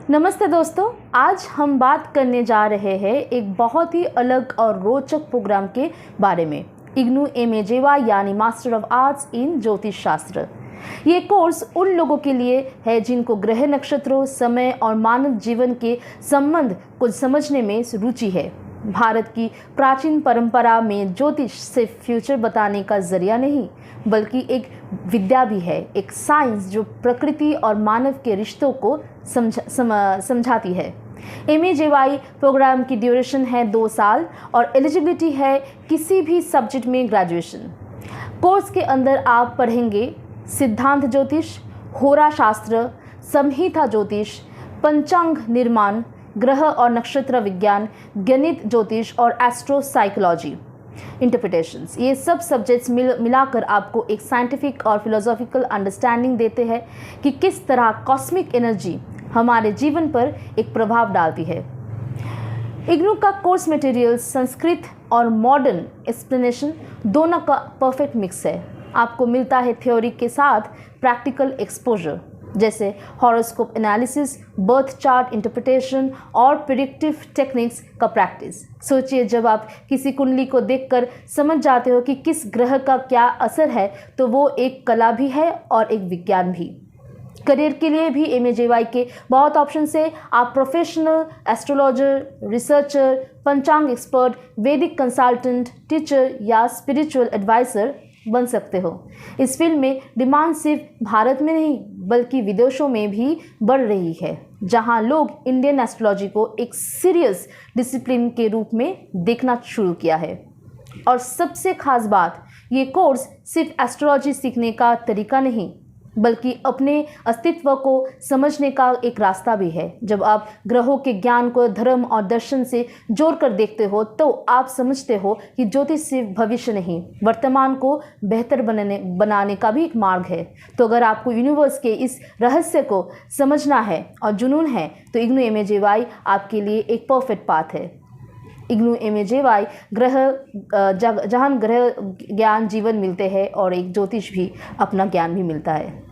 नमस्ते दोस्तों, आज हम बात करने जा रहे हैं एक बहुत ही अलग और रोचक प्रोग्राम के बारे में। इग्नू MAJY यानी मास्टर ऑफ आर्ट्स इन ज्योतिष शास्त्र। ये कोर्स उन लोगों के लिए है जिनको ग्रह नक्षत्रों, समय और मानव जीवन के संबंध को समझने में रुचि है। भारत की प्राचीन परंपरा में ज्योतिष सिर्फ फ्यूचर बताने का जरिया नहीं बल्कि एक विद्या भी है, एक साइंस जो प्रकृति और मानव के रिश्तों को समझाती है। MAJY प्रोग्राम की ड्यूरेशन है 2 साल और एलिजिबिलिटी है किसी भी सब्जेक्ट में ग्रेजुएशन। कोर्स के अंदर आप पढ़ेंगे सिद्धांत ज्योतिष, होरा शास्त्र, संहिता ज्योतिष, पंचांग निर्माण, ग्रह और नक्षत्र विज्ञान, गणित ज्योतिष और एस्ट्रो साइकोलॉजी इंटरप्रिटेशंस। ये सब सब्जेक्ट्स मिलाकर आपको एक साइंटिफिक और फिलोसॉफिकल अंडरस्टैंडिंग देते हैं कि किस तरह कॉस्मिक एनर्जी हमारे जीवन पर एक प्रभाव डालती है। इग्नू का कोर्स मटेरियल संस्कृत और मॉडर्न एक्सप्लेनेशन दोनों का परफेक्ट मिक्स है। आपको मिलता है थ्योरी के साथ प्रैक्टिकल एक्सपोजर जैसे horoscope analysis, birth chart interpretation और प्रिडिक्टिव टेक्निक्स का प्रैक्टिस। सोचिए, जब आप किसी कुंडली को देखकर समझ जाते हो कि किस ग्रह का क्या असर है तो वो एक कला भी है और एक विज्ञान भी। करियर के लिए भी MAJY के बहुत ऑप्शन है। आप प्रोफेशनल एस्ट्रोलॉजर, रिसर्चर, पंचांग एक्सपर्ट, वैदिक कंसल्टेंट, टीचर या स्पिरिचुअल एडवाइजर बन सकते हो। इस फील्ड में डिमांड सिर्फ भारत में नहीं बल्कि विदेशों में भी बढ़ रही है, जहां लोग इंडियन एस्ट्रोलॉजी को एक सीरियस डिसिप्लिन के रूप में देखना शुरू किया है। और सबसे खास बात, ये कोर्स सिर्फ एस्ट्रोलॉजी सीखने का तरीका नहीं बल्कि अपने अस्तित्व को समझने का एक रास्ता भी है। जब आप ग्रहों के ज्ञान को धर्म और दर्शन से जोड़कर देखते हो तो आप समझते हो कि ज्योतिष सिर्फ भविष्य नहीं, वर्तमान को बेहतर बनाने का भी एक मार्ग है। तो अगर आपको यूनिवर्स के इस रहस्य को समझना है और जुनून है तो इग्नू MAJY आपके लिए एक परफेक्ट पाथ है। इग्नू MAJY जहाँ ग्रह ज्ञान जीवन मिलते हैं और एक ज्योतिष भी अपना ज्ञान भी मिलता है।